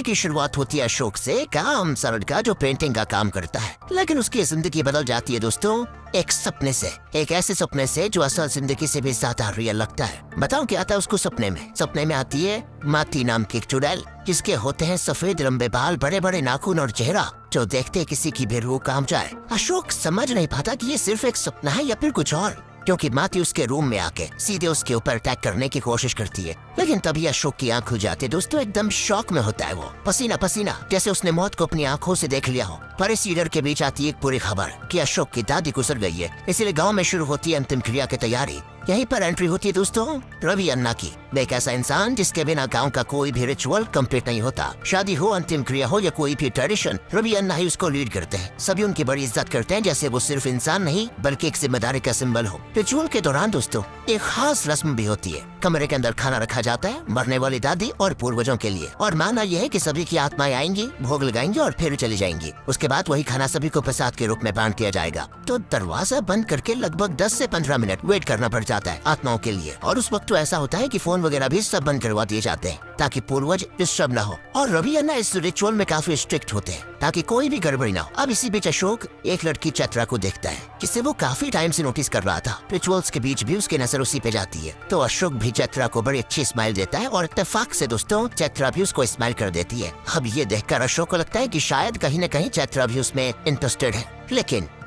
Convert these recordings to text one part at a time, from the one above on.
Movie की शुरुआत होती है अशोक से, काम सरल का जो पेंटिंग का काम करता है, लेकिन उसकी जिंदगी बदल जाती है दोस्तों एक सपने से, एक ऐसे सपने से जो असल जिंदगी से भी ज्यादा रियल लगता है। बताओ क्या आता है उसको सपने में आती है माती नाम की एक चुड़ैल, जिसके होते हैं सफेद लंबे बाल, बड़े बड़े नाखून और चेहरा जो देखते किसी की भी रूह काम जाए। अशोक समझ नहीं पाता कि ये सिर्फ एक सपना है या फिर कुछ और, क्योंकि माती उसके रूम में आके सीधे उसके ऊपर अटैक करने की कोशिश करती है। लेकिन तभी अशोक की आंख खुल जाती है दोस्तों, एकदम शॉक में होता है वो, पसीना पसीना, जैसे उसने मौत को अपनी आंखों से देख लिया हो। पर इस डर के बीच आती है एक पूरी खबर कि अशोक की दादी गुजर गई है, इसीलिए गांव में शुरू होती है अंतिम क्रिया की तैयारी। यहीं पर एंट्री होती है दोस्तों रवि अन्ना की, एक ऐसा इंसान जिसके बिना गांव का कोई भी रिचुअल कंप्लीट नहीं होता। शादी हो, अंतिम क्रिया हो या कोई भी ट्रेडिशन, रवि अन्ना ही उसको लीड करते हैं। सभी उनकी बड़ी इज्जत करते हैं, जैसे वो सिर्फ इंसान नहीं बल्कि एक जिम्मेदारी का सिंबल हो। रिचुअल के दौरान दोस्तों एक खास रस्म भी होती है। कमरे के अंदर खाना रखा जाता है मरने वाली दादी और पूर्वजों के लिए, और मानना यह है कि सभी की आत्माएं आएंगी, भोग लगाएंगी और फिर चली जाएंगी। उसके बाद वही खाना सभी को प्रसाद के रूप में बांट दिया जाएगा। तो दरवाजा बंद करके लगभग 10 से 15 मिनट वेट करना पड़ जाता है आत्माओं के लिए, और उस वक्त तो ऐसा होता है कि फोन वगैरह भी सब बंद करवा दिए जाते हैं ताकि पूर्वज डिस्टर्ब न हो। और रवि अन्ना इस रिचुअल में काफी स्ट्रिक्ट होते हैं ताकि कोई भी गड़बड़ी ना हो। अब इसी बीच अशोक एक लड़की चैत्रा को देखता है, जिसे वो काफी टाइम से नोटिस कर रहा था। रिचुअल्स के बीच भी उसकी नजर उसी पे जाती है, तो अशोक भी चैत्रा को बड़ी अच्छी स्माइल देता है, और इत्तेफाक से दोस्तों चैत्रा भी उसको स्माइल कर देती है। अब ये देखकर अशोक को लगता है कि शायद कहीं न कहीं चैत्रा भी उसमें इंटरेस्टेड है,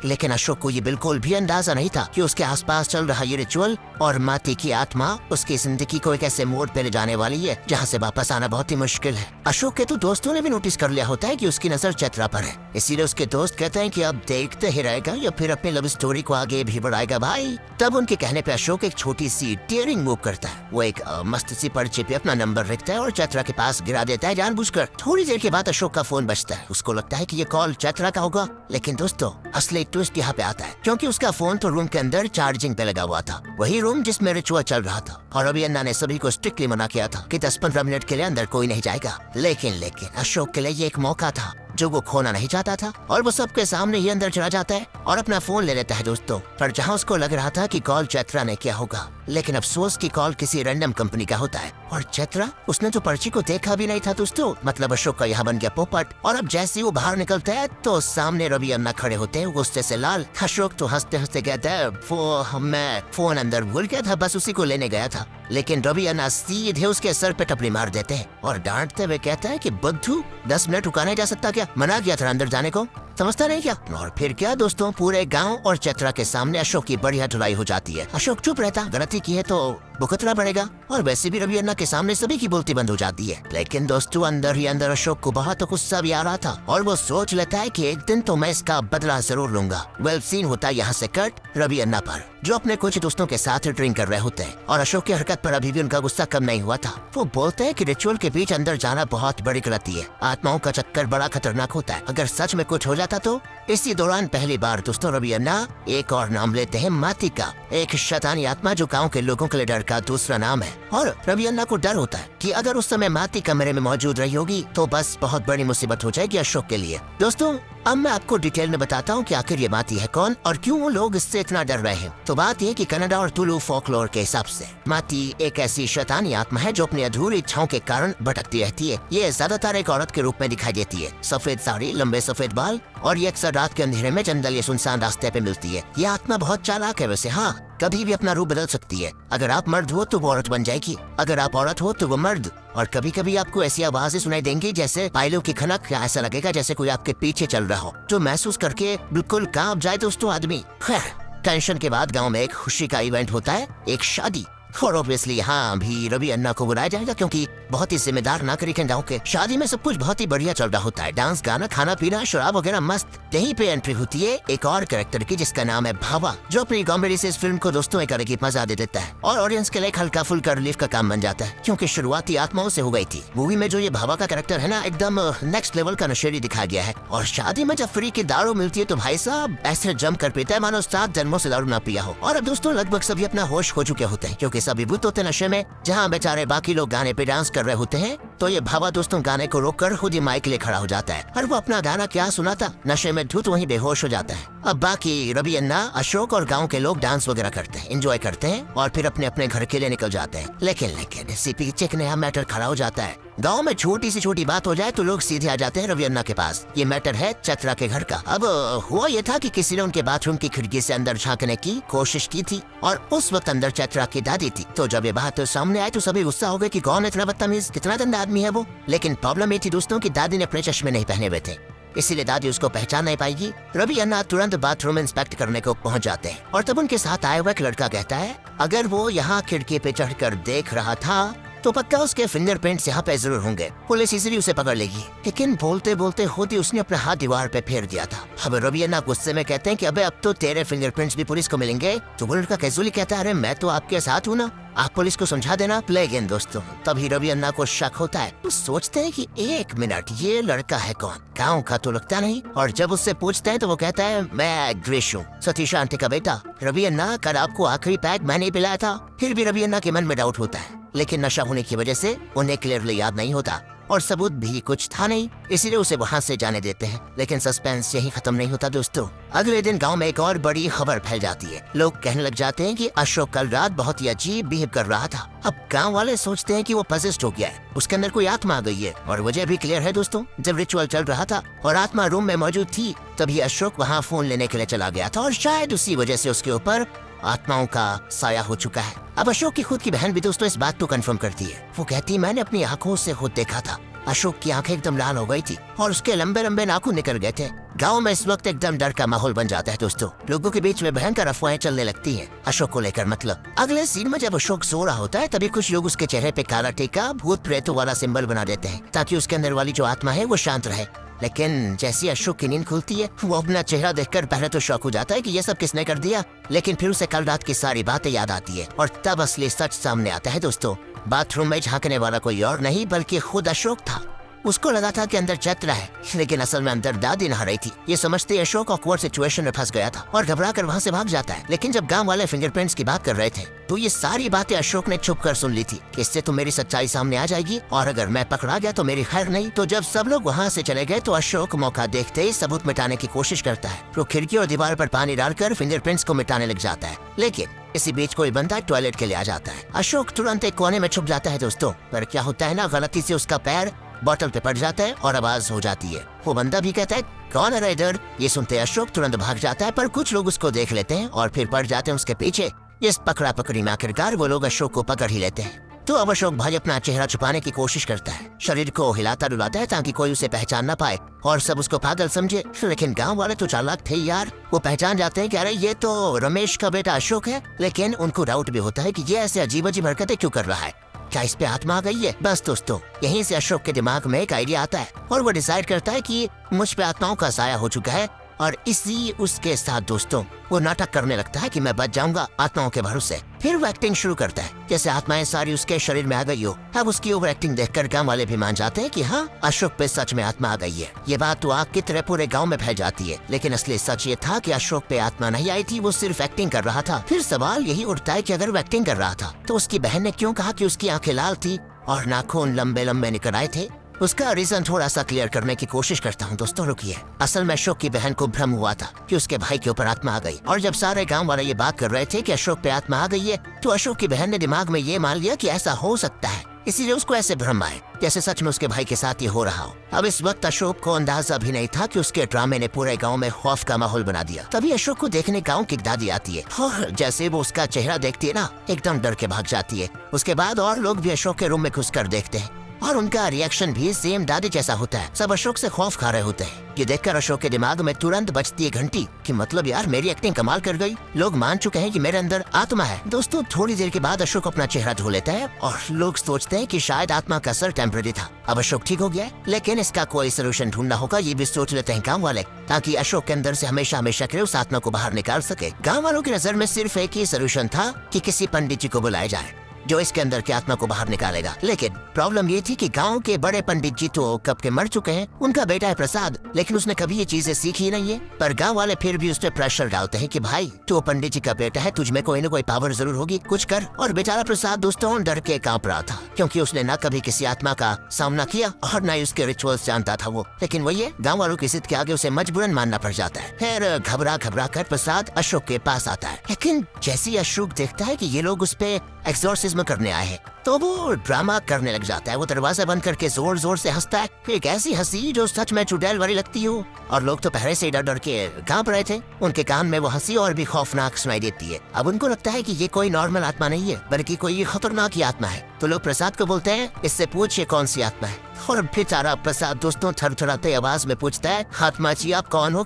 लेकिन अशोक को ये बिल्कुल भी अंदाजा नहीं था कि उसके आसपास चल रहा ये रिचुअल और माती की आत्मा उसकी जिंदगी को एक ऐसे मोड़ पे ले जाने वाली है जहाँ से वापस आना बहुत ही मुश्किल है। अशोक के तो दोस्तों ने भी नोटिस कर लिया होता है कि उसकी नजर चैत्रा पर है, इसीलिए उसके दोस्त कहते हैं कि अब देखते ही रहेगा या फिर अपनी लव स्टोरी को आगे भी बढ़ाएगा भाई। तब उनके कहने पे अशोक एक छोटी सी डेयरिंग मूव करता है। वो एक मस्त सी पर्चे पे अपना नंबर लिखता है और चैत्रा के पास गिरा देता है जानबूझकर। थोड़ी देर के बाद अशोक का फोन बजता है, उसको लगता है कि ये कॉल चैत्रा का होगा, लेकिन दोस्तों असली ट्विस्ट यहाँ पे आता है, क्योंकि उसका फोन तो रूम के अंदर चार्जिंग पे लगा हुआ था, वही रूम जिसमें रिचुअल चल रहा था। और रवि अन्ना ने सभी को स्ट्रिक्टली मना किया था कि 10-15 मिनट के लिए अंदर कोई नहीं जाएगा। लेकिन अशोक के लिए ये एक मौका था जो वो खोना नहीं चाहता था, और वो सबके सामने ही अंदर चला जाता है और अपना फोन ले लेता है दोस्तों। पर जहाँ उसको लग रहा था कि कॉल चैत्रा ने किया होगा, लेकिन अफसोस की कॉल किसी रैंडम कंपनी का होता है, और चैत्रा उसने तो पर्ची को देखा भी नहीं था दोस्तों। मतलब अशोक का यहाँ बन गया पोपट। और अब जैसे वो बाहर निकलता है तो सामने रवि अन्ना खड़े होते हैं गुस्से से लाल। अशोक तो हंसते हंसते कहता है वो मैं फोन अंदर भूल गया था, बस उसी को लेने गया था। लेकिन रवि अन्ना सीधे उसके सर पे टपली मार देते हैं और डांटते हुए कहता है कि बुद्धू 10 मिनट रुका नहीं जा सकता क्या, मना किया था अंदर जाने को, समझता नहीं क्या। और फिर क्या दोस्तों, पूरे गांव और चैत्रा के सामने अशोक की बढ़िया धुलाई हो जाती है। अशोक चुप रहता, गलती की है तो भुगतना पड़ेगा, और वैसे भी रवि अन्ना के सामने सभी की बोलती बंद हो जाती है। लेकिन दोस्तों अंदर ही अंदर अशोक को बहुत गुस्सा भी आ रहा था, और वो सोच लेता है कि एक दिन तो मैं इसका बदला जरूर लूंगा। वेल सीन होता है यहाँ से कट रवि अन्ना पर, जो अपने कुछ दोस्तों के साथ ड्रिंक कर रहे होते हैं, और अशोक की हरकत पर अभी भी उनका गुस्सा कम नहीं हुआ था। वो बोलते हैं कि रिचुअल के बीच अंदर जाना बहुत बड़ी गलती है, आत्माओं का चक्कर बड़ा खतरनाक होता है, अगर सच में कुछ हो जाता तो। इसी दौरान पहली बार दोस्तों रवि अन्ना एक और नाम लेते हैं माती का, एक शैतानी आत्मा जो गांव के लोगों के लिए डर का दूसरा नाम है। और रवि अन्ना को डर होता है कि अगर उस समय माती कमरे में मौजूद रही होगी तो बस बहुत बड़ी मुसीबत हो जाएगी अशोक के लिए। दोस्तों अब मैं आपको डिटेल में बताता हूँ कि आखिर ये माती है कौन और क्यों वो लोग इससे इतना डर रहे हैं। तो बात ये कि कनाडा और तुलु फोकलोर के हिसाब से माती एक ऐसी शैतानी आत्मा है जो अपनी अधूरी इच्छाओं के कारण भटकती रहती है। ये ज्यादातर एक औरत के रूप में दिखाई देती है, सफेद साड़ी, लंबे सफेद बाल, और ये अक्सर रात के अंधेरे में जंगल या सुनसान रास्ते पे मिलती है। ये आत्मा बहुत चालाक है वैसे, हाँ कभी भी अपना रूप बदल सकती है। अगर आप मर्द हो तो वो औरत बन जाएगी, अगर आप औरत हो तो वो मर्द। और कभी कभी आपको ऐसी आवाजें सुनाई देंगी जैसे पायलों की खनक, या ऐसा लगेगा जैसे कोई आपके पीछे चल रहा हो, जो महसूस करके बिल्कुल कांप जाए दोस्तों आदमी। खैर टेंशन के बाद गांव में एक खुशी का इवेंट होता है, एक शादी। और ऑब्वियसली यहाँ भी रवि अन्ना को बुलाया जाएगा, क्योंकि बहुत ही जिम्मेदार नागरिक हैं गाँव के। शादी में सब कुछ बहुत ही बढ़िया चल रहा होता है, डांस, गाना, खाना पीना, शराब वगैरह मस्त। यहीं पे एंट्री होती है एक और कैरेक्टर की जिसका नाम है भावा, जो अपनी कॉमेडी से इस फिल्म को दोस्तों एक अलग ही मजा दे देता है और ऑडियंस के लिए हल्का फुल्का रिलीफ का काम बन जाता है, क्योंकि शुरुआती आत्माओं से हो गई थी। मूवी में जो ये भावा का कैरेक्टर है ना, एकदम नेक्स्ट लेवल का नशेड़ी दिखाया गया है। और शादी में जब फ्री की दारू मिलती है तो भाई साहब ऐसे जम कर पीता है मानो 7 जन्मों से दारू ना पिया हो। और अब दोस्तों लगभग सभी अपना होश खो चुके होते हैं, क्योंकि सभी भूत होते नशे में। जहाँ बेचारे बाकी लोग गाने पे डांस कर रहे होते हैं तो ये भावा दोस्तों गाने को रोककर खुद ही माइक ले खड़ा हो जाता है, और वो अपना गाना क्या सुनाता, नशे में धुत वहीं बेहोश हो जाता है। अब बाकी रवि अन्ना, अशोक और गांव के लोग डांस वगैरह करते हैं, एंजॉय करते हैं और फिर अपने अपने घर के लिए निकल जाते हैं। लेकिन इसी पीछे एक नया मैटर खड़ा हो जाता है। गांव में छोटी से छोटी बात हो जाए तो लोग सीधे आ जाते हैं रवि अन्ना के पास। ये मैटर है चतरा के घर का। अब हुआ ये था कि किसी ने उनके बाथरूम की खिड़की से अंदर झांकने की कोशिश की थी और उस वक्त अंदर चतरा की दादी थी। तो जब ये बात सामने आई तो सभी गुस्सा हो गए कि कौन इतना बदतमीज, कितना गंदा आदमी है वो। लेकिन प्रॉब्लम ये थी दोस्तों कि दादी ने अपने चश्मे नहीं पहने हुए थे, इसीलिए दादी उसको पहचान नहीं पाएगी। रवि अन्ना तुरंत बाथरूम इंस्पेक्ट करने को पहुंच जाते हैं और तब उनके साथ आया हुआ एक लड़का कहता है अगर वो यहाँ खिड़की पे चढ़कर देख रहा था तो पक्का उसके फिंगरप्रिंट्स यहाँ पे जरूर होंगे, पुलिस इजीली उसे पकड़ लेगी। लेकिन बोलते बोलते खुद ही उसने अपना हाथ दीवार पे फेर दिया था। अब रवि अन्ना गुस्से में कहते हैं कि अबे अब तो तेरे फिंगरप्रिंट्स भी पुलिस को मिलेंगे। तो वो लड़का कैजुअली कहता है अरे मैं तो आपके साथ हूँ ना, आप पुलिस को समझा देना। प्ले अगेन दोस्तों। तभी रवि अन्ना को शक होता है, तो सोचते हैं कि एक मिनट ये लड़का है कौन, गाँव का तो लगता नहीं। और जब उससे पूछते हैं तो वो कहता है मैं ग्रीश हूँ, सतीश आंटी का बेटा। रवि अन्ना कल आपको आखिरी पैक मैंने पिलाया था। फिर भी रवि अन्ना के मन में डाउट होता है, लेकिन नशा होने की वजह से उन्हें क्लियरली याद नहीं होता और सबूत भी कुछ था नहीं, इसीलिए उसे वहाँ से जाने देते हैं। लेकिन सस्पेंस यही खत्म नहीं होता दोस्तों। अगले दिन गांव में एक और बड़ी खबर फैल जाती है। लोग कहने लग जाते हैं कि अशोक कल रात बहुत ही अजीब बिहेव कर रहा था। अब गांव वाले सोचते हैं कि वो पजेस्ड हो गया है, उसके अंदर कोई आत्मा आ गई है। और वजह भी क्लियर है दोस्तों, जब रिचुअल चल रहा था और आत्मा रूम में मौजूद थी तभी अशोक वहाँ फोन लेने के लिए चला गया था और शायद उसी वजह से उसके ऊपर आत्माओं का साया हो चुका है। अब अशोक की खुद की बहन भी दोस्तों इस बात को कंफर्म करती है। वो कहती है मैंने अपनी आंखों से खुद देखा था। अशोक की आंखें एकदम लाल हो गई थी और उसके लंबे लंबे नाखून निकल गए थे। गांव में इस वक्त एकदम डर का माहौल बन जाता है दोस्तों। लोगों के बीच में भयंकर अफवाहें चलने लगती हैं अशोक को लेकर। मतलब अगले सीन में जब अशोक सो रहा होता है तभी कुछ लोग उसके चेहरे पे काला टीका भूत प्रेतों वाला सिंबल बना देते हैं ताकि उसके अंदर वाली जो आत्मा है वो शांत रहे। लेकिन जैसी अशोक की नींद खुलती है वो अपना चेहरा देखकर पहले तो शॉक हो जाता है कि ये सब किसने कर दिया, लेकिन फिर उसे कल रात की सारी बातें याद आती है और तब असली सच सामने आता है दोस्तों। बाथरूम में झांकने वाला कोई और नहीं बल्कि खुद अशोक था। उसको लगा था कि अंदर चतरा है, लेकिन असल में अंदर दादी नहा रही थी। ये समझते अशोक ऑकवर्ड सिचुएशन में फंस गया था और घबरा कर वहाँ से भाग जाता है। लेकिन जब गांव वाले फिंगरप्रिंट्स की बात कर रहे थे तो ये सारी बातें अशोक ने छुप कर सुन ली थी। इससे तो मेरी सच्चाई सामने आ जाएगी और अगर मैं पकड़ा गया तो मेरी खैर नहीं। तो जब सब लोग वहाँ से चले गए तो अशोक मौका देखते ही सबूत मिटाने की कोशिश करता है। वो खिड़की और दीवार पर पानी डालकर फिंगरप्रिंट्स को मिटाने लग जाता है। लेकिन इसी बीच कोई बंदा टॉयलेट के लिए आ जाता है। अशोक तुरंत एक कोने में छुप जाता है दोस्तों। पर क्या होता है ना, गलती से उसका पैर बॉटल पे पड़ जाता है और आवाज हो जाती है। वो बंदा भी कहता है कौन है इधर। ये सुनते अशोक तुरंत भाग जाता है पर कुछ लोग उसको देख लेते हैं और फिर पड़ जाते हैं उसके पीछे। इस पकड़ा पकड़ी में आखिरकार वो लोग अशोक को पकड़ ही लेते हैं। तो अब अशोक भाई अपना चेहरा छुपाने की कोशिश करता है, शरीर को हिलाता डुलाता है ताकि कोई उसे पहचान ना पाए और सब उसको पागल समझे। लेकिन गांव वाले तो चालाक थे यार, वो पहचान जाते हैं कि अरे ये तो रमेश का बेटा अशोक है। लेकिन उनको डाउट भी होता है कि ये ऐसे अजीब अजीब हरकतें क्यों कर रहा है, क्या इस पे आत्मा आ गई है। बस दोस्तों यहीं से अशोक के दिमाग में एक आइडिया आता है और वो डिसाइड करता है कि मुझ पे आत्माओं का साया हो चुका है और इसी उसके साथ दोस्तों वो नाटक करने लगता है कि मैं बच जाऊंगा आत्माओं के भरोसे। फिर वो एक्टिंग शुरू करता है जैसे आत्माएं सारी उसके शरीर में आ गई हो। अब उसकी ओवर एक्टिंग देखकर गांव वाले भी मान जाते हैं कि हाँ अशोक पे सच में आत्मा आ गई है। ये बात तो आग की तरह पूरे गांव में फैल जाती है। लेकिन असली सच ये था कि अशोक पे आत्मा नहीं आई थी, वो सिर्फ एक्टिंग कर रहा था। फिर सवाल यही उठता है कि अगर वो एक्टिंग कर रहा था तो उसकी बहन ने क्यों कहा कि उसकी आंखें लाल थी और नाखून लंबे लंबे निकल आए थे। उसका रीजन थोड़ा सा क्लियर करने की कोशिश करता हूँ दोस्तों, रुकिए। असल में अशोक की बहन को भ्रम हुआ था कि उसके भाई के ऊपर आत्मा आ गई और जब सारे गांव वाले ये बात कर रहे थे कि अशोक पे आत्मा आ गई है तो अशोक की बहन ने दिमाग में ये मान लिया कि ऐसा हो सकता है, इसीलिए उसको ऐसे भ्रम आए जैसे सच में उसके भाई के साथ ये हो रहा हो। अब इस वक्त अशोक को अंदाजा भी नहीं था कि उसके ड्रामे ने पूरे गांव में खौफ का माहौल बना दिया। तभी अशोक को देखने गांव की दादी आती है और जैसे वो उसका चेहरा देखती है ना एकदम डर के भाग जाती है। उसके बाद और लोग भी अशोक के रूम में घुसकर देखते हैं और उनका रिएक्शन भी सेम दादी जैसा होता है। सब अशोक से खौफ खा रहे होते हैं। ये देखकर अशोक के दिमाग में तुरंत बजती है घंटी कि मतलब यार मेरी एक्टिंग कमाल कर गई, लोग मान चुके हैं कि मेरे अंदर आत्मा है। दोस्तों थोड़ी देर के बाद अशोक अपना चेहरा धो लेता है और लोग सोचते हैं कि शायद आत्मा का असर टेम्परेरी था, अब अशोक ठीक हो गया है। लेकिन इसका कोई सोल्यूशन ढूंढना होगा ये भी सोच लेते हैं गाँव वाले, ताकि अशोक के अंदर से हमेशा हमेशा के लिए उस आत्मा को बाहर निकाल सके। गाँव वालों की नजर में सिर्फ एक ही सोल्यूशन था कि किसी पंडित जी को बुलाया जाए जो इसके अंदर की आत्मा को बाहर निकालेगा। लेकिन प्रॉब्लम ये थी कि गांव के बड़े पंडित जी तो कब के मर चुके हैं। उनका बेटा है प्रसाद, लेकिन उसने कभी ये चीजें सीखी नहीं है। पर गांव वाले फिर भी उस पर प्रेशर डालते हैं कि भाई तू पंडित जी का बेटा है, तुझ में कोई न कोई पावर जरूर होगी, कुछ कर। और बेचारा प्रसाद दोस्तों डर के कांप रहा था क्योंकि उसने न कभी किसी आत्मा का सामना किया और न ही उसके रिचुअल्स जानता था वो। लेकिन वही गाँव वालों की जिद के आगे उसे मजबूरन मानना पड़ जाता है। फिर घबरा घबरा कर प्रसाद अशोक के पास आता है। लेकिन जैसे अशोक देखता है कि ये लोग उस पे एक्सोर्सिज्म एक्सोर्सिज्म करने आए हैं। तो वो ड्रामा करने लग जाता है। वो दरवाजा बंद करके जोर जोर से हंसता है, एक ऐसी हंसी जो सच में चुड़ैल वाली लगती हो। और लोग तो पहले से डर डर के कांप रहे थे। उनके कान में वो हंसी और भी खौफनाक सुनाई देती है। अब उनको लगता है कि ये कोई नॉर्मल आत्मा नहीं है, बल्कि कोई खतरनाक ही आत्मा है। तो लोग प्रसाद को बोलते हैं, इससे पूछिए कौन सी आत्मा है। और बेचारा प्रसाद दोस्तों थरथराते आवाज में पूछता है, आत्मा जी आप कौन हो,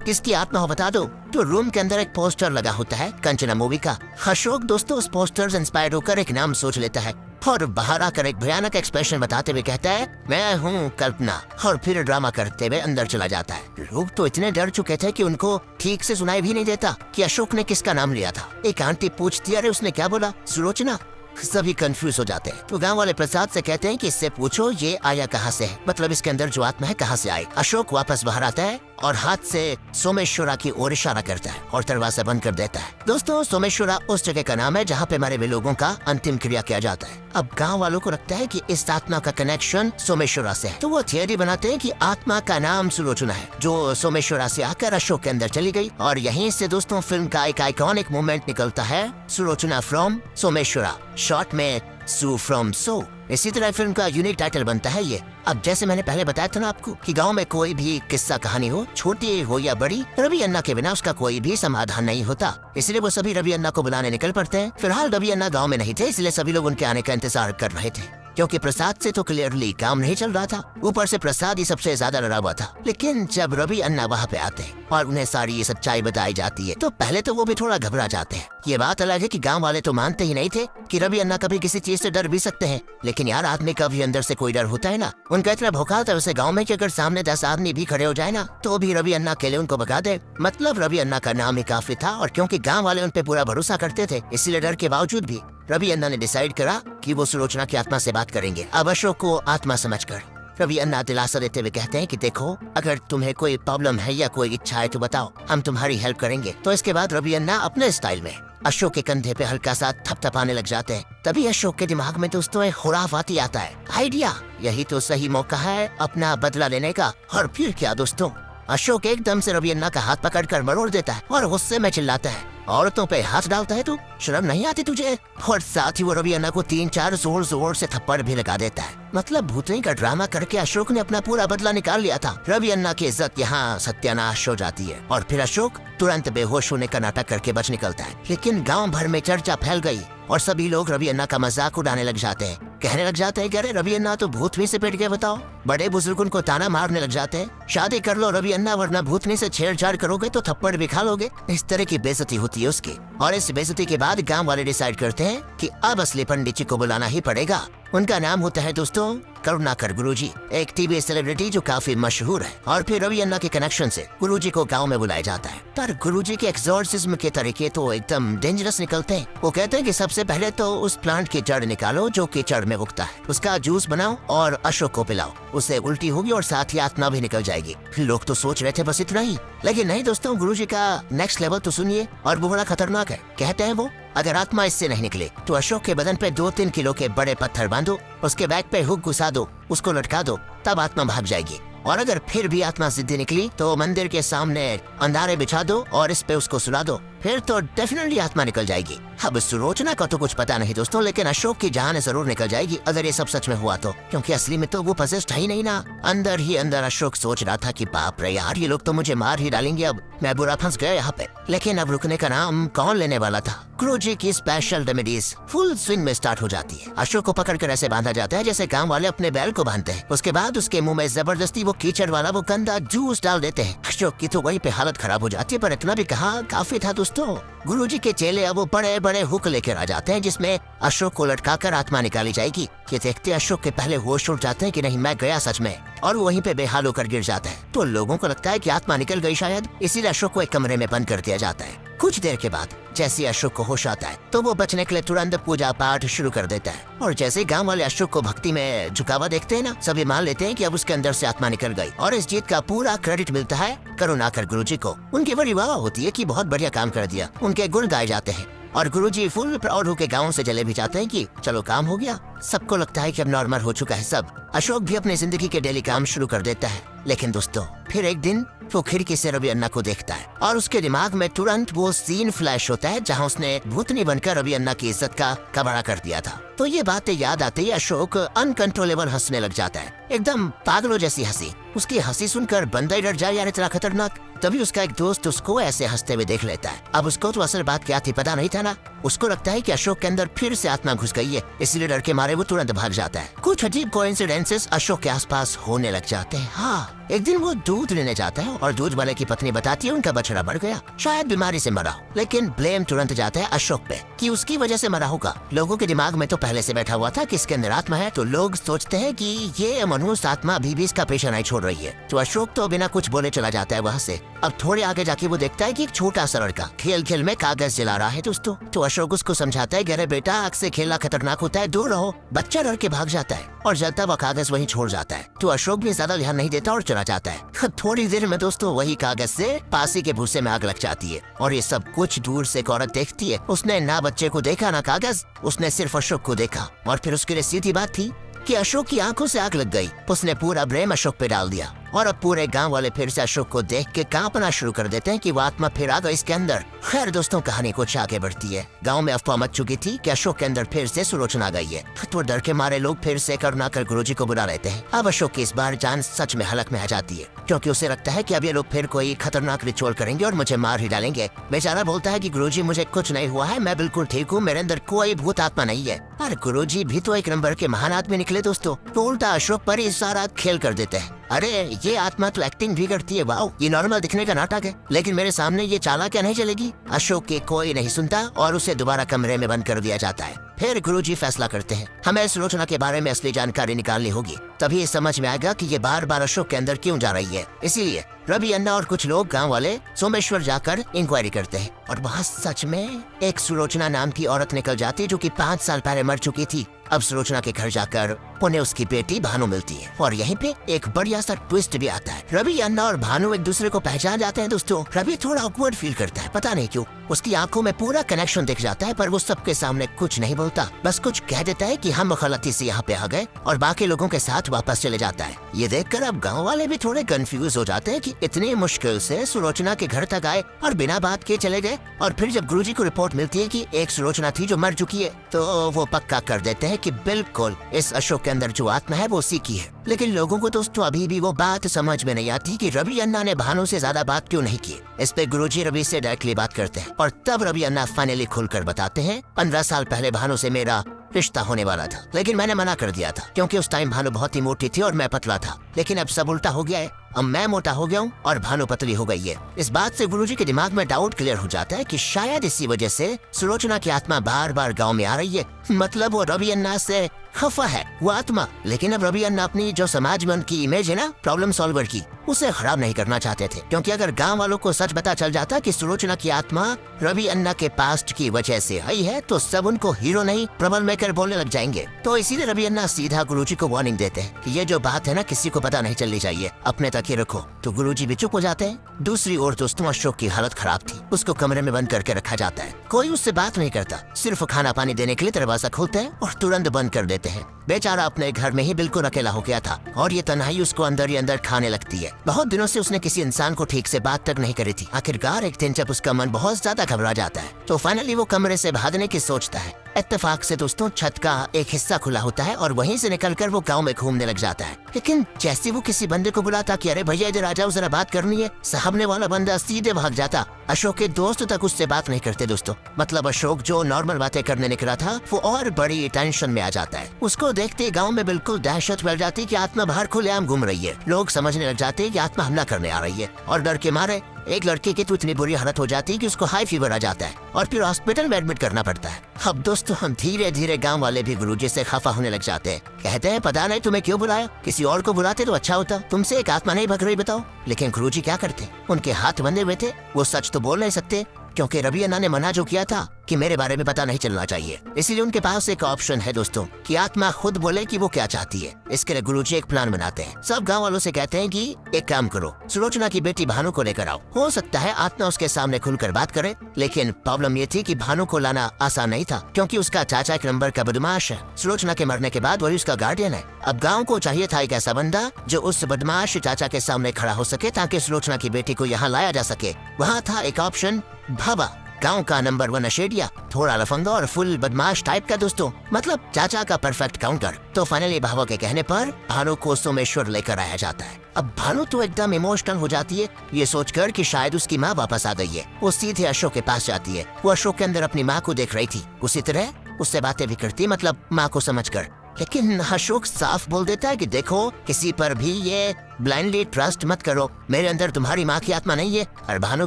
किसकी आत्मा हो बता दो। तो रूम के अंदर एक पोस्टर लगा होता है कंचना मूवी का। अशोक दोस्तों उस पोस्टर से इंस्पायर होकर एक नाम सोच लेता है और बाहर आकर एक भयानक एक्सप्रेशन बताते हुए कहता है, मैं हूँ कल्पना। और फिर ड्रामा करते हुए अंदर चला जाता है। लोग तो इतने डर चुके थे कि उनको ठीक से सुनाई भी नहीं देता कि अशोक ने किसका नाम लिया था। एक आंटी पूछती है, अरे उसने क्या बोला, सुलोचना। सभी कंफ्यूज हो जाते हैं। तो गांव वाले प्रसाद से कहते हैं कि इससे पूछो ये आया कहाँ से है, मतलब इसके अंदर जो आत्मा है कहाँ से आई। अशोक वापस बाहर आता है और हाथ से सोमेश्वरा की ओर इशारा करता है और दरवाजा बंद कर देता है। दोस्तों सोमेश्वरा उस जगह का नाम है जहाँ पे मरे हुए लोगों का अंतिम क्रिया किया जाता है। अब गांव वालों को लगता है कि इस आत्मा का कनेक्शन सोमेश्वरा से है, तो वो थियरी बनाते हैं कि आत्मा का नाम सुलोचना है, जो सोमेश्वरा से आकर अशोक के अंदर चली गई। और यहीं से दोस्तों फिल्म का एक आइकॉनिक मोमेंट निकलता है, सुलोचना फ्रॉम सोमेश्वरा, शॉर्ट में सू फ्रॉम सो। इसी तरह फिल्म का यूनिक टाइटल बनता है ये। अब जैसे मैंने पहले बताया था ना आपको कि गांव में कोई भी किस्सा कहानी हो, छोटी हो या बड़ी, रवि अन्ना के बिना उसका कोई भी समाधान नहीं होता। इसलिए वो सभी रवि अन्ना को बुलाने निकल पड़ते हैं। फिलहाल रवि अन्ना गांव में नहीं थे, इसलिए सभी लोग उनके आने का इंतजार कर रहे थे, क्योंकि प्रसाद से तो क्लियरली काम नहीं चल रहा था। ऊपर से प्रसाद ही सबसे ज्यादा डरा हुआ था। लेकिन जब रवि अन्ना वहाँ पे आते हैं और उन्हें सारी ये सच्चाई बताई जाती है, तो पहले तो वो भी थोड़ा घबरा जाते हैं। ये बात अलग है कि गांव वाले तो मानते ही नहीं थे कि रवि अन्ना कभी किसी चीज से डर भी सकते हैं। लेकिन यार आदमी का भी अंदर से कोई डर होता है ना। उनका इतना भौकाल था वैसे गाँव में कि अगर सामने 10 आदमी भी खड़े हो जाए ना, तो भी रवि अन्ना अकेले उनको भगा दे। मतलब रवि अन्ना का नाम ही काफी था। और क्योंकि गाँव वाले उन पे पूरा भरोसा करते थे, इसीलिए डर के बावजूद भी रवि अन्ना ने डिसाइड करा कि वो सुलोचना की आत्मा से बात करेंगे। अब अशोक को आत्मा समझकर रवि अन्ना दिलासा देते हुए कहते हैं कि देखो, अगर तुम्हें कोई प्रॉब्लम है या कोई इच्छा है तो बताओ, हम तुम्हारी हेल्प करेंगे। तो इसके बाद रवि अन्ना अपने स्टाइल में अशोक के कंधे पे हल्का सा थपथपाने लग जाते हैं। तभी अशोक के दिमाग में दोस्तों एक खुराफाती आता है आइडिया, यही तो सही मौका है अपना बदला लेने का। और फिर क्या दोस्तों, अशोक एकदम से रवि अन्ना का हाथ पकड़कर मरोड़ देता है और गुस्से में चिल्लाता है, औरतों पे हाथ डालता है तू, शर्म नहीं आती तुझे। और साथ ही वो रवि अन्ना को 3-4 जोर जोर से थप्पड़ भी लगा देता है। मतलब भूतनी का ड्रामा करके अशोक ने अपना पूरा बदला निकाल लिया था। रवि अन्ना की इज्जत यहाँ सत्यानाश हो जाती है और फिर अशोक तुरंत बेहोश होने का नाटक करके बच निकलता है। लेकिन गाँव भर में चर्चा फैल गई और सभी लोग रवि अन्ना का मजाक उड़ाने लग जाते हैं। कहने लग जाते हैं कि अरे रवि अन्ना तो भूतनी से पिट गए बताओ। बड़े बुजुर्ग उनको ताना मारने लग जाते हैं, शादी कर लो रवि अन्ना, वरना भूतनी से छेड़छाड़ करोगे तो थप्पड़ भी खा लोगे। इस तरह की बेइज्जती होती है उसकी। और इस बेइज्जती के बाद गांव वाले डिसाइड करते हैं कि अब असली पंडित जी को बुलाना ही पड़ेगा। उनका नाम होता है दोस्तों करुणाकर गुरुजी, एक टीवी सेलिब्रिटी जो काफी मशहूर है। और फिर रवि अन्ना के कनेक्शन से गुरुजी को गांव में बुलाया जाता है। पर गुरुजी के एक्सोर्सिज्म के तरीके तो एकदम डेंजरस निकलते हैं। वो कहते हैं कि सबसे पहले तो उस प्लांट की जड़ निकालो जो कीचड़ में उगता है, उसका जूस बनाओ और अशोक को पिलाओ, उससे उल्टी होगी और साथ ही आत्मा भी निकल जाएगी। लोग तो सोच रहे थे बस इतना ही, लेकिन नहीं दोस्तों, गुरुजी का नेक्स्ट लेवल तो सुनिए और वो बड़ा खतरनाक है। कहते हैं वो, अगर आत्मा इससे नहीं निकले तो अशोक के बदन पे 2-3 किलो के बड़े पत्थर बांधो, उसके बैक पे हुक घुसा दो, उसको लटका दो, तब आत्मा भाग जाएगी। और अगर फिर भी आत्मा जिद्दी निकली तो मंदिर के सामने अंधारे बिछा दो और इस पे उसको सुला दो, फिर तो डेफिनेटली आत्मा निकल जाएगी। अब सुलोचना का तो कुछ पता नहीं दोस्तों, लेकिन अशोक की जान जरूर निकल जाएगी अगर ये सब सच में हुआ तो, क्योंकि असली में तो वो पजेस्ड है ही नहीं ना। अंदर ही अंदर अशोक सोच रहा था कि बाप रे यार, ये लोग तो मुझे मार ही डालेंगे, अब मैं बुरा फंस गया यहाँ पे। लेकिन अब रुकने का नाम कौन लेने वाला था। गुरुजी की स्पेशल रेमेडीज फुल स्विंग में स्टार्ट हो जाती है। अशोक को पकड़कर ऐसे बांधा जाता है जैसे गांव वाले अपने बैल को बांधते हैं। उसके बाद उसके मुंह में जबरदस्ती वो कीचड़ वाला वो गंदा जूस डाल देते हैं। अशोक की तो वहीं पे हालत खराब हो जाती है। पर इतना भी कहा काफी था दोस्तों। गुरुजी के चेले अब वो बड़े बड़े हुक लेकर आ जाते हैं जिसमें अशोक को लटकाकर आत्मा निकाली जाएगी। ये देखते अशोक के पहले होश उड़ जाते हैं कि नहीं मैं गया सच में, और वो वहीं पे बेहाल होकर गिर जाता है। तो लोगों को लगता है कि आत्मा निकल गई शायद, इसीलिए अशोक को एक कमरे में बंद कर दिया जाता है। कुछ देर के बाद जैसे अशोक को होश आता है तो वो बचने के लिए तुरंत पूजा पाठ शुरू कर देता है। और जैसे गांव वाले अशोक को भक्ति में झुकावा देखते हैं ना, सभी मान लेते हैं कि अब उसके अंदर से आत्मा निकल गई। और इस जीत का पूरा क्रेडिट मिलता है करुणाकर गुरुजी को। उनकी बड़ी वाह होती है कि बहुत बढ़िया काम कर दिया, उनके गुण गाए जाते हैं। और गुरुजी फुल प्राउड होकर गाँव से चले भी जाते हैं कि चलो काम हो गया। सबको लगता है कि अब नॉर्मल हो चुका है सब। अशोक भी अपनी जिंदगी के डेली काम शुरू कर देता है। लेकिन दोस्तों फिर एक दिन वो खिड़की से रवि अन्ना को देखता है और उसके दिमाग में तुरंत वो सीन फ्लैश होता है जहाँ उसने भूतनी बनकर रवि अन्ना की इज्जत का कबाड़ा कर दिया था। तो ये बातें याद आते ही अशोक अनकंट्रोलेबल हंसने लग जाता है, एकदम पागलों जैसी हंसी। उसकी हंसी सुनकर बंदा ही डर जाए, यार इतना खतरनाक। तभी उसका एक दोस्त उसको ऐसे हंसते हुए देख लेता है। अब उसको तो असल बात क्या थी पता नहीं था ना। उसको लगता है कि अशोक के अंदर फिर से आत्मा घुस गई है, इसलिए डर के मारे वो तुरंत भाग जाता है। कुछ अजीब कोइंसिडेंसेस अशोक के आसपास होने लग जाते हैं। हाँ, एक दिन वो दूध लेने जाता है और दूध वाले की पत्नी बताती है उनका बछड़ा मर गया, शायद बीमारी से मरा हो। लेकिन ब्लेम तुरंत जाता है अशोक पे कि उसकी वजह से मरा होगा। लोगों के दिमाग में तो पहले से बैठा हुआ था कि इसके अंदर आत्मा है, तो लोग सोचते हैं कि ये मनुष्य आत्मा अभी भी इसका पेशा नहीं छोड़ रही है। तो अशोक तो बिना कुछ बोले चला जाता है वहाँ से। अब थोड़े आगे जाके वो देखता है कि एक छोटा सा लड़का खेल खेल में कागज जला रहा है दोस्तों। तो अशोक उसको समझाता है कि अरे बेटा, आग से खेलना खतरनाक होता है, दूर रहो। बच्चा डर के भाग जाता है और जलता हुआ कागज वहीं छोड़ जाता है। तो अशोक भी ज्यादा ध्यान नहीं देता और चला जाता है। थोड़ी देर में दोस्तों वही कागज से पासी के भूसे में आग लग जाती है और ये सब कुछ दूर से एक औरत देखती है। उसने ना बच्चे को देखा ना कागज, उसने सिर्फ अशोक को देखा और फिर उसके लिए सीधी बात थी कि अशोक की आंखों से आग लग गई। उसने पूरा ब्लेम अशोक पे डाल दिया और अब पूरे गांव वाले फिर से अशोक को देख के कांपना शुरू कर देते हैं कि वो आत्मा फिर आ गई इसके अंदर। खैर दोस्तों, कहानी कुछ आगे बढ़ती है। गांव में अफवाह मच चुकी थी कि अशोक के अंदर फिर से सुलोचना आ गई है। तो डर के मारे लोग फिर से करुणाकर गुरुजी को बुला लेते हैं। अब अशोक की इस बार जान सच में हलक में आ जाती है, क्योंकि उसे लगता है कि अब ये लोग फिर कोई खतरनाक रिचुअल करेंगे और मुझे मार ही डालेंगे। बेचारा बोलता है कि गुरुजी मुझे कुछ नहीं हुआ है, मैं बिल्कुल ठीक हूँ, मेरे अंदर कोई भूत आत्मा नहीं है। अरे गुरुजी भी तो एक नंबर के महान आदमी निकले दोस्तों, तो उल्टा अशोक पर ही सारा खेल कर देते हैं। अरे ये आत्मा तो एक्टिंग भी करती है, वाओ, ये नॉर्मल दिखने का नाटक है, लेकिन मेरे सामने ये चाला क्या नहीं चलेगी। अशोक के कोई नहीं सुनता और उसे दोबारा कमरे में बंद कर दिया जाता है। फिर गुरुजी फैसला करते हैं हमें सुलोचना के बारे में असली जानकारी निकालनी होगी, तभी समझ में आएगा कि ये बार बार अशोक के अंदर क्यों जा रही है। इसीलिए रवि अन्ना और कुछ लोग गांव वाले सोमेश्वर जाकर इंक्वायरी करते हैं और वहाँ सच में एक सुलोचना नाम की औरत निकल जाती है जो कि 5 साल पहले मर चुकी थी। अब सुलोचना के घर जाकर उन्हें उसकी बेटी भानु मिलती है और यहीं पे एक बढ़िया सा ट्विस्ट भी आता है। रवि अन्ना और भानु एक दूसरे को पहचान जाते हैं दोस्तों। रवि थोड़ा ऑकवर्ड फील करता है, पता नहीं क्यों। उसकी आंखों में पूरा कनेक्शन दिख जाता है, पर वो सबके सामने कुछ नहीं बोलता, बस कुछ कह देता है कि हम गलती से यहाँ पे आ गए और बाकी लोगों के साथ वापस चले जाता है। ये देखकर अब गाँव वाले भी थोड़े कंफ्यूज हो जाते हैं कि इतनी मुश्किल से सुलोचना के घर तक आए और बिना बात के चले गए। और फिर जब गुरुजी को रिपोर्ट मिलती है कि एक सुलोचना थी जो मर चुकी है, तो वो पक्का कर देते हैं कि बिल्कुल इस अशोक के अंदर जो आत्मा है वो उसी की है। लेकिन लोगों को दोस्तों अभी भी वो बात समझ में नहीं आती कि रवि अन्ना ने भानु से ज्यादा बात क्यों नहीं की। इस पे गुरुजी रवि से डायरेक्टली बात करते हैं और तब रवि अन्ना फाइनली खुलकर बताते हैं 15 साल पहले भानु से मेरा रिश्ता होने वाला था, लेकिन मैंने मना कर दिया था क्योंकि उस टाइम भानु बहुत ही मोटी थी और मैं पतला था। लेकिन अब सब उल्टा हो गया है, अब मैं मोटा हो गया हूँ और भानु पतली हो गई है। इस बात से गुरुजी के दिमाग में डाउट क्लियर हो जाता है कि शायद इसी वजह से सुलोचना की आत्मा बार बार गांव में आ रही है। मतलब वो रवि अन्ना से खफा है वो आत्मा। लेकिन अब रवि अन्ना अपनी जो समाज में उनकी इमेज है ना प्रॉब्लम सॉल्वर की, उसे खराब नहीं करना चाहते थे, क्योंकि अगर गांव वालों को सच पता चल जाता कि सुलोचना की आत्मा रवि अन्ना के पास्ट की वजह से आई है तो सब उनको हीरो नहीं ट्रबल मेकर बोलने लग जाएंगे। तो इसीलिए रवि अन्ना सीधा गुरुजी को वार्निंग देते हैं कि ये जो बात है ना किसी को पता नहीं चलनी चाहिए, अपने तक ही रखो। तो गुरुजी भी चुप हो जाते हैं। दूसरी ओर दोस्तों अशोक की हालत खराब थी, उसको कमरे में बंद करके रखा जाता है। कोई उससे बात नहीं करता, सिर्फ खाना पानी देने के लिए दरवाजा खोलते हैं और तुरंत बंद कर देते हैं। बेचारा अपने घर में ही बिल्कुल अकेला हो गया था और ये तन्हाई उसको अंदर ही अंदर खाने लगती है। बहुत दिनों से उसने किसी इंसान को ठीक से बात तक नहीं करी थी। आखिरकार एक दिन जब उसका मन बहुत ज्यादा घबरा जाता है तो फाइनली वो कमरे से भागने की सोचता है। इत्तेफाक से दोस्तों छत का एक हिस्सा खुला होता है और वहीं से निकलकर वो गांव में घूमने लग जाता है। लेकिन जैसे वो किसी बंदे को बुलाता कि अरे भैया इधर आ जाओ जरा बात करनी है, साहबने वाला बंदा सीधे भाग जाता। अशोक के दोस्त तक उससे बात नहीं करते दोस्तों। मतलब अशोक जो नॉर्मल बातें करने निकला था वो और बड़ी टेंशन में आ जाता है। उसको देखते गाँव में बिल्कुल दहशत फैल जाती कि आत्मा बाहर खुलेआम घूम रही है। लोग समझने लग जाते कि आत्मा हमला करने आ रही है और डर के मारे एक लड़के की तो इतनी बुरी हालत हो जाती है कि उसको हाई फीवर आ जाता है और फिर हॉस्पिटल में एडमिट करना पड़ता है। अब दोस्तों हम धीरे धीरे गांव वाले भी गुरुजी से खफा होने लग जाते हैं। कहते हैं पता नहीं तुम्हें क्यों बुलाया, किसी और को बुलाते तो अच्छा होता, तुमसे एक आत्मा नहीं भग रही बताओ। लेकिन गुरुजी क्या करते, उनके हाथ बंधे हुए थे, वो सच तो बोल नहीं सकते क्योंकि रवि अन्ना ने मना जो किया था कि मेरे बारे में पता नहीं चलना चाहिए। इसीलिए उनके पास एक ऑप्शन है दोस्तों कि आत्मा खुद बोले कि वो क्या चाहती है। इसके लिए गुरुजी एक प्लान बनाते हैं। सब गाँव वालों से कहते हैं कि एक काम करो, सुलोचना की बेटी भानु को लेकर आओ। हो सकता है आत्मा उसके सामने खुलकर बात करे, लेकिन प्रॉब्लम ये थी कि भानु को लाना आसान नहीं था, क्योंकि उसका चाचा एक नंबर का बदमाश है। सुलोचना के मरने के बाद वही उसका गार्डियन है। अब गाँव को चाहिए था एक ऐसा बंदा जो उस बदमाश चाचा के सामने खड़ा हो सके, ताकि सुलोचना की बेटी को यहाँ लाया जा सके। वहाँ था एक ऑप्शन, भाभा, गांव का नंबर 1 नशेड़िया, थोड़ा लफंगा और फुल बदमाश टाइप का दोस्तों, मतलब चाचा का परफेक्ट काउंटर। तो फाइनली भाभा के कहने पर भानु को सोमेश्वर लेकर आया जाता है। अब भानु तो एकदम इमोशनल हो जाती है ये सोचकर कि शायद उसकी माँ वापस आ गई है। वो सीधे अशोक के पास जाती है। वो अशोक के अंदर अपनी माँ को देख रही थी, उसी तरह उससे बातें भी करती, मतलब माँ को समझकर। लेकिन अशोक साफ बोल देता है कि देखो, किसी पर भी ये ब्लाइंडली ट्रस्ट मत करो, मेरे अंदर तुम्हारी माँ की आत्मा नहीं है। और भानु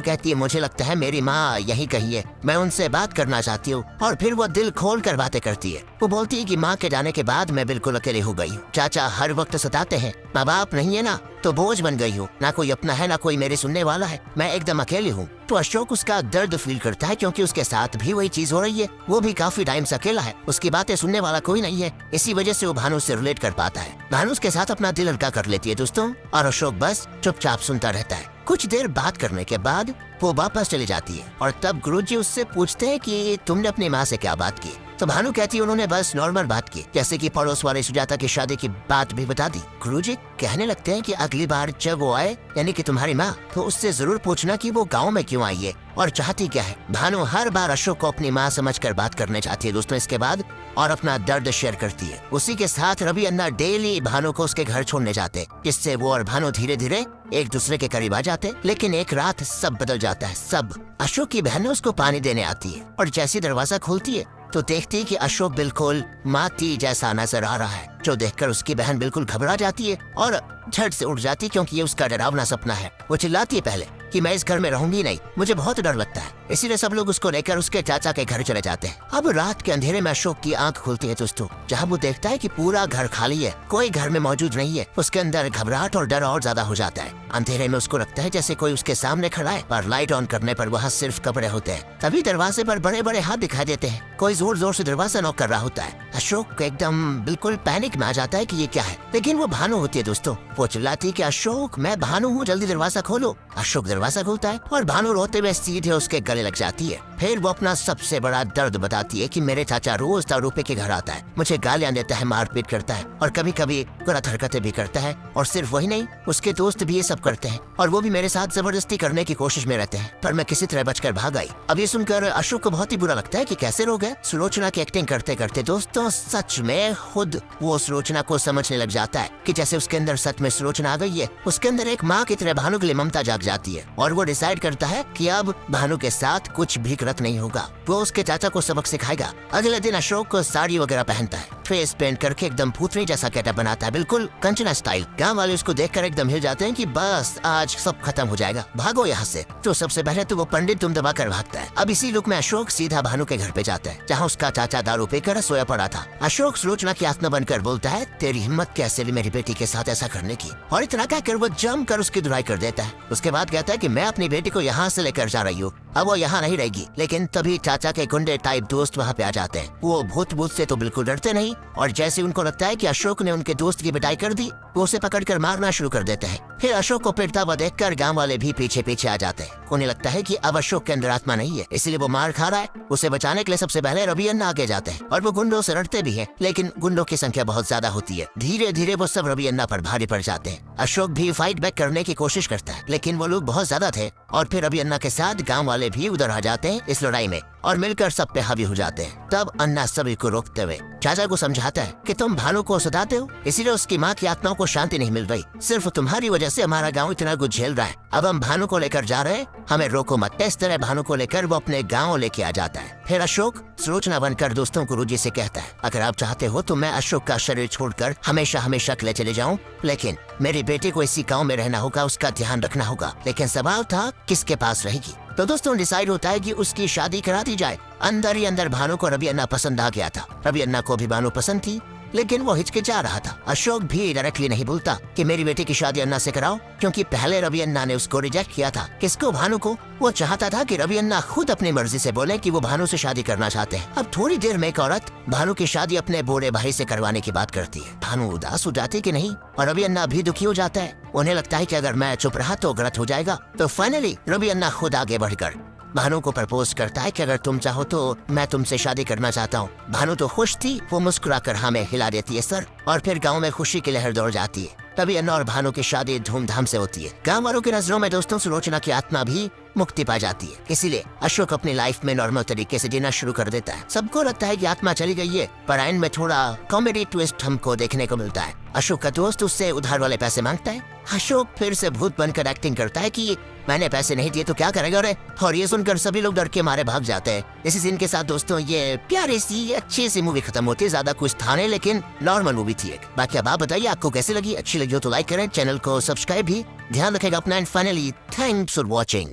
कहती है मुझे लगता है मेरी माँ यही कही है, मैं उनसे बात करना चाहती हूँ। और फिर वो दिल खोल कर बातें करती है। वो बोलती है कि माँ के जाने के बाद मैं बिल्कुल अकेले हो गई हूँ। चाचा हर वक्त सताते हैं, माँ बाप नहीं है ना, तो बोझ बन गई हूँ, ना कोई अपना है ना कोई मेरे सुनने वाला है, मैं एकदम अकेली हूँ। तो अशोक उसका दर्द फील करता है, क्योंकि उसके साथ भी वही चीज हो रही है। वो भी काफी टाइम से अकेला है, उसकी बातें सुनने वाला कोई नहीं है। इसी वजह से वो भानु से रिलेट कर पाता है। भानु उसके साथ अपना दिल हल्का कर लेती है दोस्तों, और अशोक बस चुपचाप सुनता रहता है। कुछ देर बात करने के बाद वो वापस चली जाती है, और तब गुरुजी उससे पूछते हैं कि तुमने अपनी माँ से क्या बात की। तो भानु कहती है उन्होंने बस नॉर्मल बात की, जैसे कि पड़ोस वाले सुजाता की शादी की बात भी बता दी। गुरुजी कहने लगते हैं कि अगली बार जब वो आए, यानी कि तुम्हारी माँ, तो उससे जरूर पूछना कि वो गांव में क्यों आई है और चाहती क्या है। भानु हर बार अशोक को अपनी माँ समझकर बात करने चाहती है दोस्तों इसके बाद, और अपना दर्द शेयर करती है। उसी के साथ रवि अन्ना डेली भानु को उसके घर छोड़ने जाते, जिससे वो और भानु धीरे धीरे एक दूसरे के करीब आ जाते। लेकिन एक रात सब बदल जाता है। सब अशोक की बहन उसको पानी देने आती है, और जैसी दरवाजा खोलती है तो देखती है कि अशोक बिल्कुल माती जैसा नजर आ रहा है, जो देखकर उसकी बहन बिल्कुल घबरा जाती है और झट से उठ जाती है, क्योंकि ये उसका डरावना सपना है। वो चिल्लाती है पहले कि मैं इस घर में रहूंगी नहीं, मुझे बहुत डर लगता है। इसीलिए सब लोग उसको लेकर उसके चाचा के घर चले जाते हैं। अब रात के अंधेरे में अशोक की आंख खुलती है दोस्तों, जहाँ वो देखता है कि पूरा घर खाली है, कोई घर में मौजूद नहीं है। उसके अंदर घबराहट और डर और ज्यादा हो जाता है। अंधेरे में उसको लगता है जैसे कोई उसके सामने खड़ा है, पर लाइट ऑन करने पर वहाँ सिर्फ कपड़े होते हैं। तभी दरवाजे पर बड़े बड़े हाथ दिखाई देते हैं, कोई जोर जोर से दरवाजा नॉक कर रहा होता है। अशोक एकदम बिल्कुल पैनिक में आ जाता है कि ये क्या है, लेकिन वो भानु होती है दोस्तों। वो चिल्लाती है कि अशोक मैं भानु हूँ, जल्दी दरवाजा खोलो। अशोक दरवाजा खोलता है और भानु रोते हुए सीधे उसके गले लग जाती है। फिर वो अपना सबसे बड़ा दर्द बताती है कि मेरे चाचा रोज दारू पी के घर आता है, मुझे गालियां देता है, मारपीट करता है, और कभी कभी गलत हरकतें भी करता है। और सिर्फ वही नहीं, उसके दोस्त भी ये सब करते हैं, और वो भी मेरे साथ जबरदस्ती करने की कोशिश में रहते हैं, पर मैं किसी तरह बचकर भाग आई। अब ये सुनकर अशोक को बहुत ही बुरा लगता है कि कैसे लोग हैं। सुलोचना की एक्टिंग करते करते दोस्तों सच में खुद वो सुलोचना को समझने लग जाता है कि जैसे उसके अंदर सच में सुलोचना आ गई है। उसके अंदर एक माँ की तरह भानु के लिए ममता जाग जाती है, और वो डिसाइड करता है कि अब भानु के साथ कुछ भी गलत नहीं होगा, वो उसके चाचा को सबक सिखाएगा। अगले दिन अशोक को साड़ी वगैरह पहनता है, फेस पेंट करके एकदम भूतनी जैसा गेटअप बनाता है, बिल्कुल कंचना स्टाइल। गांव वाले उसको देखकर एकदम हिल जाते हैं कि बस आज सब खत्म हो जाएगा, भागो यहाँ से। तो सबसे पहले तो वो पंडित तुम दबा कर भागता है। अब इसी लुक में अशोक सीधा भानु के घर पे जाता है, जहाँ उसका चाचा दारू पीकर सोया पड़ा था। अशोक सुलोचना की आत्मा बनकर बोलता है तेरी हिम्मत कैसे हुई मेरी बेटी के साथ ऐसा करने की, और इतना कहकर वो जम कर उसकी धुलाई कर देता है। उसके बाद कहता है कि मैं अपनी बेटी को यहाँ से लेकर जा रही हूँ, अब वो यहाँ नहीं रहेगी। लेकिन तभी चाचा के गुंडे टाइप दोस्त वहाँ पे आ जाते हैं। वो भूत से तो बिल्कुल डरते नहीं, और जैसे उनको लगता है कि अशोक ने उनके दोस्त की पिटाई कर दी, वो उसे पकड़कर मारना शुरू कर देते हैं। फिर अशोक को पिटता हुआ देखकर गांव वाले भी पीछे पीछे आ जाते हैं। उन्हें लगता है कि अब अशोक के अंदर आत्मा नहीं है, इसलिए वो मार खा रहा है। उसे बचाने के लिए सबसे पहले रवि अन्ना आगे जाते हैं, और वो गुंडों से लड़ते भी हैं, लेकिन गुंडों की संख्या बहुत ज्यादा होती है। धीरे धीरे वो सब रवि अन्ना पर भारी पड़ जाते हैं। अशोक भी फाइट बैक करने की कोशिश करता है, लेकिन वो लोग बहुत ज्यादा थे, और फिर रवि अन्ना के साथ गाँव वाले भी उधर आ जाते हैं इस लड़ाई में, और मिलकर सब पे हावी हो जाते हैं। तब अन्ना सभी को रोकते हुए चाचा को समझाता है कि तुम भानु को सताते हो, इसीलिए उसकी माँ की आत्माओं को शांति नहीं मिल रही, सिर्फ तुम्हारी वजह से हमारा गांव इतना कुछ झेल रहा है। अब हम भानु को लेकर जा रहे हैं, हमें रोको मत। इस तरह भानु को लेकर वो अपने गाँव लेके आ जाता है। फिर अशोक सुलोचना बनकर दोस्तों गुरुजी से कहता है अगर आप चाहते हो तो मैं अशोक का शरीर छोड़कर हमेशा हमेशा के लिए चले जाऊं, लेकिन मेरी बेटी को इसी गाँव में रहना होगा, उसका ध्यान रखना होगा। लेकिन सवाल था किसके पास रहेगी। तो दोस्तों डिसाइड होता है कि उसकी शादी करा दी जाए। अंदर ही अंदर भानु को रवि अन्ना पसंद आ गया था। रवि अन्ना को भी भानु पसंद थी, लेकिन वो हिचकिचा रहा था। अशोक भी डायरेक्टली नहीं बोलता कि मेरी बेटी की शादी अन्ना से कराओ, क्योंकि पहले रवि अन्ना ने उसको रिजेक्ट किया था। किसको? भानु को। वो चाहता था कि रवि अन्ना खुद अपनी मर्जी से बोले कि वो भानु से शादी करना चाहते हैं। अब थोड़ी देर में एक औरत भानु की शादी अपने बूढ़े भाई से करवाने की बात करती है। भानु उदास हो जाती कि नहीं, और रवि अन्ना भी दुखी हो जाता है। उन्हें लगता है कि अगर मैं चुप रहा तो गलत हो जाएगा। तो फाइनली रवि अन्ना खुद आगे बढ़कर भानु को प्रपोज करता है कि अगर तुम चाहो तो मैं तुमसे शादी करना चाहता हूँ। भानु तो खुश थी, वो मुस्कुराकर हाँ में हिला देती है सर, और फिर गांव में खुशी की लहर दौड़ जाती है। तभी अन्ना और भानु की शादी धूमधाम से होती है। गांव वालों की नजरों में दोस्तों सुलोचना की आत्मा भी मुक्ति पा जाती है। इसीलिए अशोक अपनी लाइफ में नॉर्मल तरीके से जीना शुरू कर देता है। सबको लगता है कि आत्मा चली गई है, पर एंड में थोड़ा कॉमेडी ट्विस्ट हमको देखने को मिलता है। अशोक का दोस्त उससे उधार वाले पैसे मांगता है। अशोक फिर से भूत बनकर एक्टिंग करता है कि मैंने पैसे नहीं दिए तो क्या करेगा रे, और ये सुनकर सभी लोग डर के मारे भाग जाते हैं। इसी सीन के साथ दोस्तों ये प्यारी सी अच्छी सी मूवी खत्म होती है। ज्यादा कुछ था नहीं, लेकिन नॉर्मल मूवी थी एक। बाकी अब आप बताइए आपको कैसी लगी। अच्छी लगी हो तो लाइक करें, चैनल को सब्सक्राइब भी ध्यान रखेगा अपना। And finally thanks for watching.